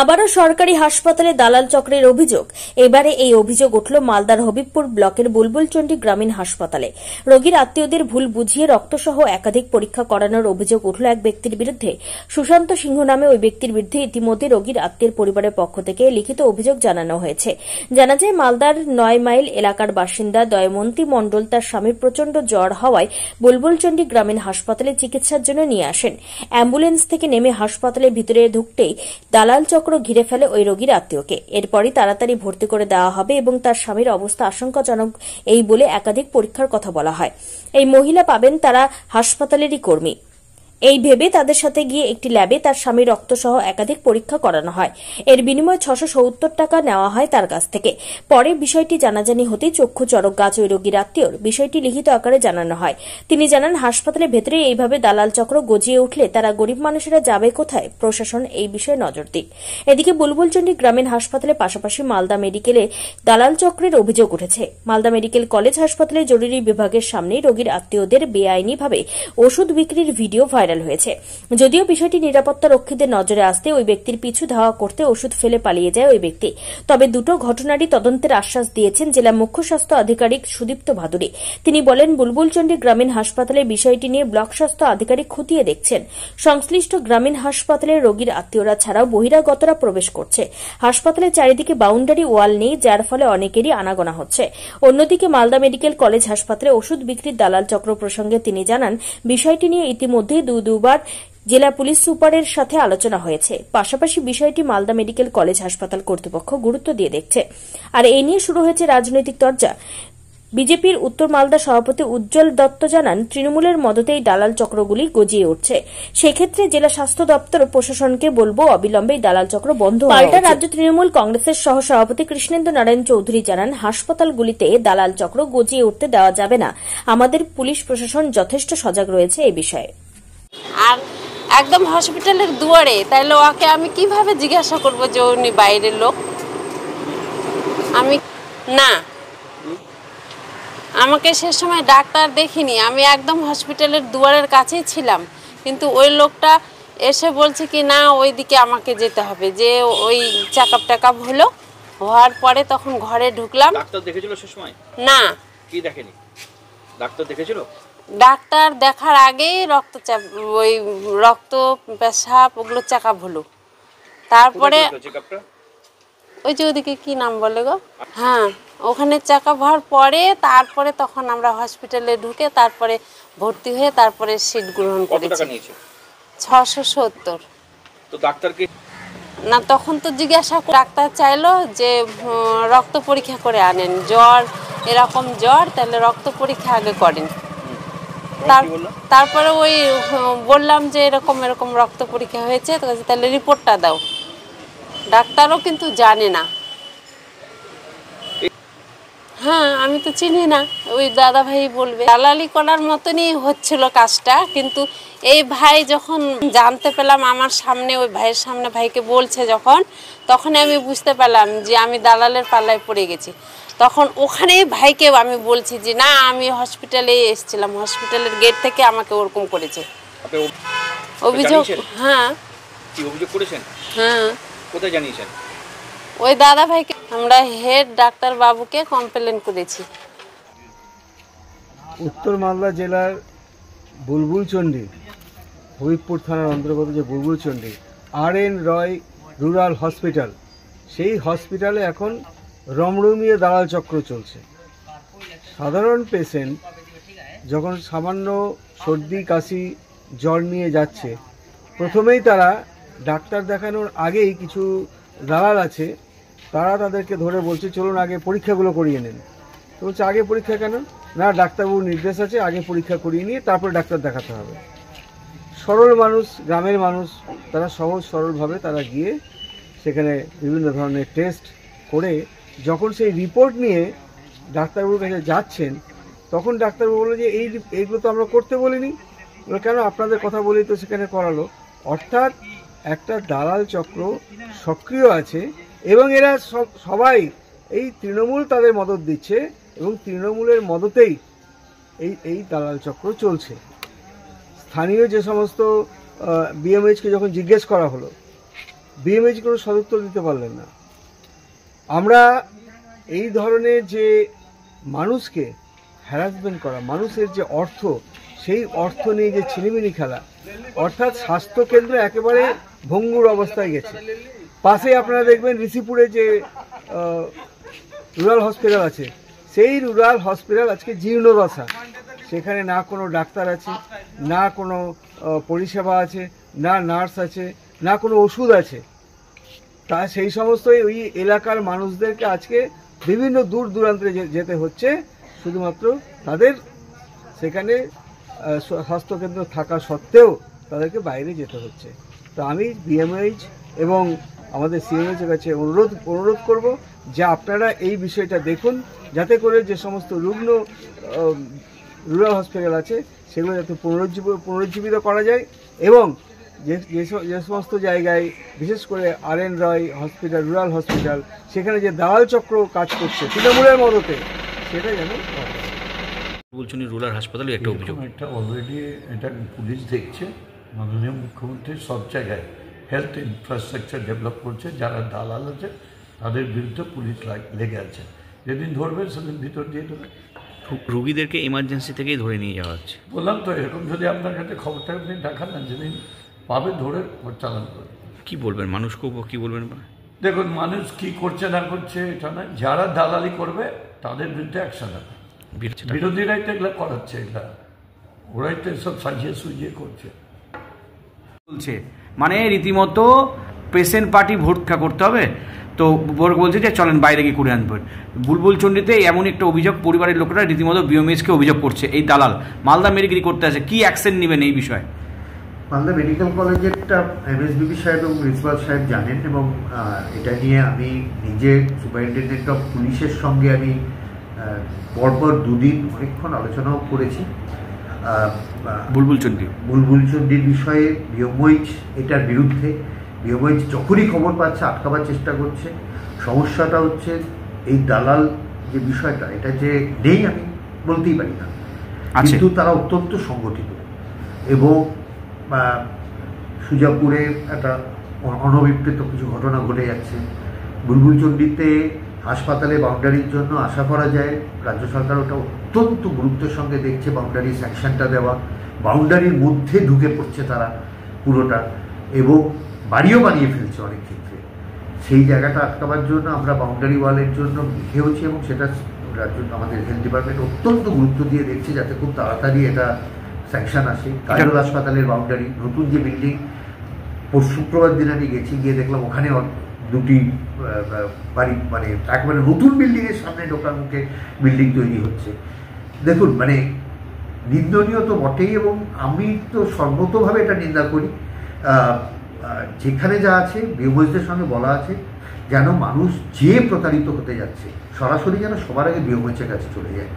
আবারও সরকারি হাসপাতালে দালাল চক্রের অভিযোগ। এবারে এই অভিযোগ উঠল মালদার হবিবপুর ব্লকের বুলবুলচন্ডী গ্রামীণ হাসপাতালে। রোগীর আত্মীয়দের ভুল বুঝিয়ে রক্তসহ একাধিক পরীক্ষা করানোর অভিযোগ উঠল এক ব্যক্তির বিরুদ্ধে। সুশান্ত সিংহ নামে ওই ব্যক্তির বিরুদ্ধে ইতিমধ্যে রোগীর আত্মীয়ের পরিবারের পক্ষ থেকে লিখিত অভিযোগ জানানো হয়েছে। জানা যায়, মালদার ৯ মাইল এলাকার বাসিন্দা দয়মন্তী মণ্ডল তার স্বামীর প্রচণ্ড জ্বর হওয়ায় বুলবুলচন্ডী গ্রামীণ হাসপাতালে চিকিৎসার জন্য নিয়ে আসেন। অ্যাম্বুলেন্স থেকে নেমে হাসপাতালের ভিতরে ঢুকতেই দালাল চক্র ঘিরে ফেলে ওই রোগীর আত্মীয়কে। এরপরই তাড়াতাড়ি ভর্তি করে দেওয়া হবে এবং তার স্বামীর অবস্থা আশঙ্কাজনক এই বলে একাধিক পরীক্ষার কথা বলা হয়। এই মহিলা পাবেন তারা হাসপাতালেরই কর্মী। এই ভেবে তাদের সাথে গিয়ে একটি ল্যাবে তার স্বামীর রক্তসহ একাধিক পরীক্ষা করানো হয়। এর বিনিময়ে ৬৭০ টাকা নেওয়া হয় তার কাছ থেকে। পরে বিষয়টি জানাজানি হতেই চক্ষু চড়ক গাছ ওই রোগীর আত্মীয়র। বিষয়টি লিখিত আকারে জানানো হয়। তিনি জানান, হাসপাতালের ভেতরে এইভাবে দালাল চক্র গজিয়ে উঠলে তারা গরিব মানুষেরা যাবে কোথায়? প্রশাসন এই বিষয়ে নজর দিক। এদিকে বুলবুলচন্ডী গ্রামীণ হাসপাতালের পাশাপাশি মালদা মেডিকেলে দালাল চক্রের অভিযোগ উঠেছে। মালদা মেডিকেল কলেজ হাসপাতালে জরুরি বিভাগের সামনেই রোগীর আত্মীয়দের বেআইনিভাবে ওষুধ বিক্রির ভিডিও ভাইরাল হয়েছে। যদিও বিষয়টি নিরাপত্তা রক্ষীদের নজরে আসতে ওই ব্যক্তির পিছু ধাওয়া করতে ওষুধ ফেলে পালিয়ে যায় ওই ব্যক্তি। তবে দুটো ঘটনারই তদন্তের আশ্বাস দিয়েছেন জেলা মুখ্য স্বাস্থ্য আধিকারিক সুদীপ্ত ভাদুরী। তিনি বলেন, বুলবুলচন্ডী গ্রামীণ হাসপাতালে বিষয়টি নিয়ে ব্লক স্বাস্থ্য আধিকারিক খতিয়ে দেখছেন। সংশ্লিষ্ট গ্রামীণ হাসপাতালের রোগীর আত্মীয়রা ছাড়াও বহিরাগতরা প্রবেশ করছে। হাসপাতালের চারিদিকে বাউন্ডারি ওয়াল নেই, যার ফলে অনেকেরই আনাগোনা হচ্ছে। অন্যদিকে মালদা মেডিকেল কলেজ হাসপাতালে ওষুধ বিক্রির দালাল চক্র প্রসঙ্গে তিনি জানান, বিষয়টি নিয়ে ইতিমধ্যে দুবার জেলা পুলিশ সুপারের সাথে আলোচনা হয়েছে। পাশাপাশি বিষয়টি মালদা মেডিকেল কলেজ হাসপাতাল কর্তৃপক্ষ গুরুত্ব দিয়ে দেখছে। আর এই নিয়ে শুরু হয়েছে রাজনৈতিক চর্চা। বিজেপির উত্তর মালদা সভাপতি উজ্জ্বল দত্ত জানান, তৃণমূলের মদতেই দালাল চক্রগুলি গজিয়ে উঠছে। সেক্ষেত্রে জেলা স্বাস্থ্য দপ্তর প্রশাসনকে বলবো, অবিলম্বে দালাল চক্র বন্ধ হওয়া উচিত। পাল্টা রাজ্য তৃণমূল কংগ্রেসের সহ সভাপতি কৃষ্ণেন্দু নারায়ণ চৌধুরী জানান, হাসপাতালগুলিতে দালাল চক্র গজিয়ে উঠতে দেওয়া যাবে না। আমাদের পুলিশ প্রশাসন যথেষ্ট সজাগ রয়েছে এই বিষয়ে। আর একদম হসপিটালের দুয়ারে, তাইলে ওকে আমি কিভাবে জিজ্ঞাসা করব যে উনি বাইরের লোক? আমি না, আমাকে সে সময় ডাক্তার দেখিনি, আমি একদম হসপিটালের দুয়ারের কাছেই ছিলাম। কিন্তু ওই লোকটা এসে বলছে কি না, ওইদিকে আমাকে যেতে হবে, যে ওই চেকআপ টেকআপ হলো, হওয়ার পরে তখন ঘরে ঢুকলাম। ডাক্তার দেখেছিল সে সময়? না। কি দেখেনি? ডাক্তার দেখেছিল? ডাক্তার দেখার আগেই রক্তচাপ, ওই রক্ত পেশাব ওগুলো চেকআপ হলো। তারপরে ওই যে ওদিকে কি নাম বলে গো, হ্যাঁ, ওখানে চেকআপ হওয়ার পরে তারপরে তখন আমরা হসপিটালে ঢুকে তারপরে ভর্তি হয়ে তারপরে সিট গ্রহণ করেছি। ৬৭০। তো ডাক্তারকে না, তখন তো জিজ্ঞাসা, ডাক্তার চাইলো যে রক্ত পরীক্ষা করে আনেন, জ্বর এরকম জ্বর, তাহলে রক্ত পরীক্ষা আগে করেন। তারপরে ওই বললাম যে এরকম এরকম রক্ত পরীক্ষা হয়েছে, তাহলে রিপোর্টটা দাও। ডাক্তারও কিন্তু জানে না। হ্যাঁ, আমি তো চিনি না, ওই দাদা ভাই বলবে। দালালি করার মতনই হচ্ছিল কাজটা। কিন্তু এই ভাই যখন জানতে পেলাম আমার সামনে, ওই ভাইয়ের সামনে ভাইকে বলছে যখন, তখনই আমি বুঝতে পারলাম যে আমি দালালের পাল্লায় পড়ে গেছি। তখন ওখানেই ভাইকে আমি বলছি যে না, আমি হসপিটালে এসেছিলাম, হসপিটালের গেট থেকে আমাকে ওরকম করেছে। অভিযোগ? হ্যাঁ। কি অভিযোগ করেছেন? হ্যাঁ। কোথায় জানিয়েছেন? ওই দাদা ভাইকে, আমরা হেড ডাক্তার বাবুকে কমপ্লেন করেছি। উত্তর মালদা জেলার বুলবুলচন্ডী, হবিবপুর থানার অন্তর্গত যে বুলবুলচন্ডী RN রয় রুরাল হসপিটাল, সেই হসপিটালে এখন রমরমিয়ে দালাল চক্র চলছে। সাধারণ পেশেন্ট যখন সামান্য সর্দি কাশি জ্বর নিয়ে যাচ্ছে, প্রথমেই তারা ডাক্তার দেখানোর আগেই কিছু দালাল আছে, তারা তাদেরকে ধরে বলছে চলুন আগে পরীক্ষাগুলো করিয়ে নেন। তো বলছে আগে পরীক্ষা কেন? না, ডাক্তারবাবুর নির্দেশ আছে, আগে পরীক্ষা করিয়ে নিয়ে তারপরে ডাক্তার দেখাতে হবে। সরল মানুষ, গ্রামের মানুষ, তারা সহজ সরলভাবে তারা গিয়ে সেখানে বিভিন্ন ধরনের টেস্ট করে যখন সেই রিপোর্ট নিয়ে ডাক্তারবাবুর কাছে যাচ্ছেন, তখন ডাক্তারবাবু বললো যে এইগুলো তো আমরা করতে বলিনি। বলে কেন? আপনাদের কথা বলেই তো সেখানে করালো। অর্থাৎ একটা দালাল চক্র সক্রিয় আছে এবং এরা সবাই এই তৃণমূল তাদের মদত দিচ্ছে এবং তৃণমূলের মদতেই এই দালাল চক্র চলছে। স্থানীয় যে সমস্ত BMH কে যখন জিজ্ঞেস করা হলো, বিএমএইচ কোনো সদুত্তর দিতে পারলেন না। আমরা এই ধরনের যে মানুষকে হ্যারাসমেন্ট করা, মানুষের যে অর্থ, সেই অর্থ নিয়ে যে ছিনিমিনি খেলা, অর্থাৎ স্বাস্থ্যকেন্দ্র একেবারে ভঙ্গুর অবস্থায় গেছে। পাশে আপনারা দেখবেন ঋষিপুরে যে রুরাল হসপিটাল আছে, সেই রুরাল হসপিটাল আজকে জীর্ণদশা। সেখানে না কোনো ডাক্তার আছে, না কোনো পরিষেবা আছে, না নার্স আছে, না কোনো ওষুধ আছে। তা সেই সমস্ত ওই এলাকার মানুষদেরকে আজকে বিভিন্ন দূর দূরান্তে যেতে হচ্ছে, শুধুমাত্র তাদের সেখানে স্বাস্থ্যকেন্দ্র থাকা সত্ত্বেও তাদেরকে বাইরে যেতে হচ্ছে। তো আমি বিএমএইচ এবং আমাদের সিএমএইচের কাছে অনুরোধ করব যে আপনারা এই বিষয়টা দেখুন, যাতে করে যে সমস্ত রুগ্ন রুরাল হসপিটাল আছে সেগুলো যাতে পুনরুজ্জীবিত করা যায়, এবং যে সমস্ত জায়গায় বিশেষ করে RN রয় হসপিটাল, রুরাল হসপিটাল, সেখানে যে দালাল চক্র কাজ করছে তৃণমূলের মদতে, সেটা যেন বলছেন রুরাল হাসপাতালে একটা অভিযোগ, এটা অলরেডি এটা পুলিশ দেখছে। মাননীয় মুখ্যমন্ত্রী সব জায়গায় হেলথ ইনফ্রাস্ট্রাকচার ডেভেলপ করছে, যারা দালাল আছে তাদের বিরুদ্ধে পুলিশ লেগে আছে। যেদিন ধরবে সেদিন ভিতর দিয়ে দেবে। রোগীদেরকে এমার্জেন্সি থেকেই ধরে নিয়ে যাওয়া হচ্ছে। বললাম তো, এরকম যদি আপনার কাছে খবরটা আপনি দেখান না, যেদিন পাবে ধরে চালান করে। কি বলবেন মানুষকে, কি বলবেন? দেখুন, মানুষ কি করছে না করছে এটা না, যারা দালালি করবে তাদের বিরুদ্ধে অ্যাকশন হবে। বিরোধীরাই তো এগুলো করাচ্ছে, এটা ওরাই তো সব সাজিয়ে সুজিয়ে করছে। বলছে মানে রীতিমতো পেশেন্ট পার্টি ভোটটা করতে হবে, তো বলছে যে চলেন বাইরে গিয়ে করে আনবেন। বুলবুল চণ্ডীতে এমন একটা অভিযোগ, পরিবারের লোকেরা রীতিমতো বিএমএইচকে অভিযোগ করছে এই দালাল মালদা মেডিকেল করতে আছে। কি অ্যাকশন নেবেন এই বিষয়ে? মালদা মেডিকেল কলেজেরটা MSBB সাহেব এবং প্রিন্সিপাল সাহেব জানেন, এবং এটা নিয়ে আমি নিজে সুপারিনটেন্ডেন্ট অফ পুলিশের সঙ্গে আমি পরপর দুদিন অনেকক্ষণ আলোচনাও করেছি। বুলবুল চণ্ডীর বিষয়ে বিএমএইচ এটার বিরুদ্ধে, বিএমএইচ যখনই খবর পাচ্ছে আটকাবার চেষ্টা করছে। সমস্যাটা হচ্ছে এই দালাল যে বিষয়টা, এটা যে নেই আমি বলতেই পারি না, কিন্তু তারা অত্যন্ত সংগঠিত। এবং সুজাপুরে একটা অনভিপ্রেত কিছু ঘটনা ঘটে যাচ্ছে। বুলবুল চণ্ডীতে হাসপাতালে বাউন্ডারির জন্য আশা করা যায় রাজ্য সরকার ওটা অত্যন্ত গুরুত্বের সঙ্গে দেখছে, বাউন্ডারি স্যাংশনটা দেওয়া। বাউন্ডারির মধ্যে ঢুকে পড়ছে তারা পুরোটা, এবং বাড়িও বানিয়ে ফেলছে অনেক ক্ষেত্রে। সেই জায়গাটা আটকাবার জন্য আমরা বাউন্ডারি ওয়ালের জন্য লিখেওছি, এবং সেটা রাজ্য আমাদের হেলথ ডিপার্টমেন্ট অত্যন্ত গুরুত্ব দিয়ে দেখছে যাতে খুব তাড়াতাড়ি এটা স্যাংশন আসে। কাজল হাসপাতালের বাউন্ডারি, নতুন যে বিল্ডিং, শুক্রবার দিন আমি গেছি, গিয়ে দেখলাম ওখানে দুটি বাড়ি, মানে একেবারে নতুন বিল্ডিংয়ের সামনে ঢোকার মুখে বিল্ডিং তৈরি হচ্ছে। দেখুন, মানে নিন্দনীয় তো বটেই, এবং আমি তো সর্বতভাবে এটা নিন্দা করি। যেখানে যা আছে বিএমএইচদের সঙ্গে বলা আছে যেন মানুষ যে প্রতারিত হতে যাচ্ছে সরাসরি যেন সবার আগে বিএমএইচের কাছে চলে যায়।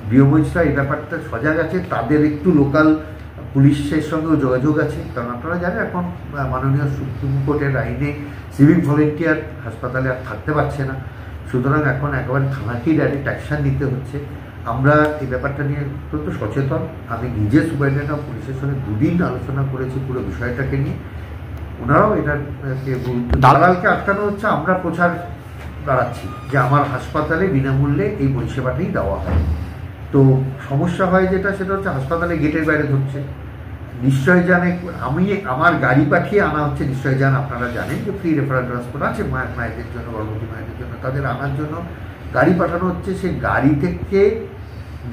বিএমএইচরা এই ব্যাপারটা সজাগ আছে, তাদের একটু লোকাল পুলিশের সঙ্গেও যোগাযোগ আছে। কারণ আপনারা জানেন এখন মাননীয় সুপ্রিম কোর্টের আইনে সিভিক ভলেন্টিয়ার হাসপাতালে আর থাকতে পারছে না, সুতরাং এখন একেবারে থানাকেই ডাইরেক্ট অ্যাকশান নিতে হচ্ছে। আমরা এই ব্যাপারটা নিয়ে অত্যন্ত সচেতন। আমি নিজে সুপারিনটেন্ডেন্ট অফ পুলিশের সঙ্গে দুদিন আলোচনা করেছি পুরো বিষয়টাকে নিয়ে। ওনারাও এটাকে দালালকে আটকানো হচ্ছে, আমরা প্রচার বাড়াচ্ছি যে আমার হাসপাতালে বিনামূল্যে এই পরিষেবাটাই দেওয়া হয়। তো সমস্যা হয় যেটা, সেটা হচ্ছে হাসপাতালে গেটের বাইরে ধরছে। নিশ্চয় জানে, আমি আমার গাড়ি পাঠিয়ে আনা হচ্ছে, নিশ্চয় জান আপনারা জানেন যে ফ্রি রেফারেল ট্রান্সপোর্ট আছে মায়েদের জন্য, গর্ভবতী মায়েদের জন্য, তাদের আনার জন্য গাড়ি পাঠানো হচ্ছে। সে গাড়ি থেকে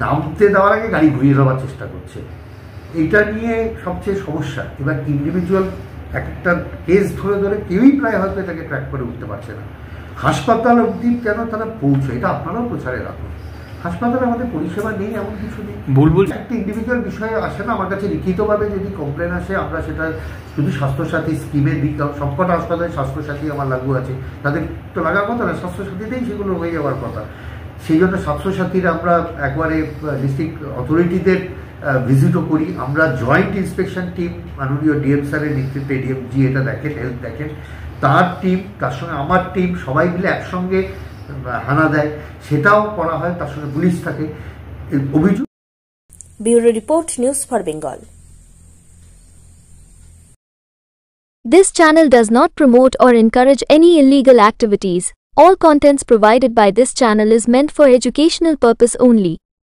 নামতে দেওয়ার আগে গাড়ি ঘুরিয়ে দেওয়ার চেষ্টা করছে। এটা নিয়ে সবচেয়ে সমস্যা। এবার ইন্ডিভিজুয়াল একটা কেস ধরে ধরে কেউই প্রায় হয়তো এটাকে ট্র্যাক করে উঠতে পারছে না। হাসপাতাল অবধি কেন তারা পৌঁছে, এটা আপনারাও প্রচারে রাখুন। হাসপাতালে আমাদের পরিষেবা নেই এমন কিছু নেই। একটা ইন্ডিভিজুয়াল বিষয়ে আসে না আমার কাছে লিখিতভাবে, যদি কমপ্লেন আসে আমরা সেটা শুধু স্বাস্থ্যসাথী স্কিমের দিক, সবকটা হাসপাতালে স্বাস্থ্যসাথী আমার লাগু আছে, তাদের তো লাগার কথা না, স্বাস্থ্যসাথীতেই সেগুলো হয়ে যাওয়ার কথা। সেই জন্য স্বাস্থ্যসাথীরা আমরা একবারে ডিস্ট্রিক্ট অথরিটিদের ভিজিটও করি। আমরা জয়েন্ট ইন্সপেকশন টিম, মাননীয় ডিএম স্যারের নেতৃত্বে, ডিএমজি এটা দেখেন, হেলথ দেখেন, তার টিম, তার সঙ্গে আমার টিম, সবাই মিলে একসঙ্গে হানা দেয়, সেটাও করা হয়। তার সঙ্গে পুলিশ থাকে। অভিযোগ। Bureau report, news for Bengal. This channel does not promote or encourage any illegal activities. All contents provided by this channel is meant for educational purpose only.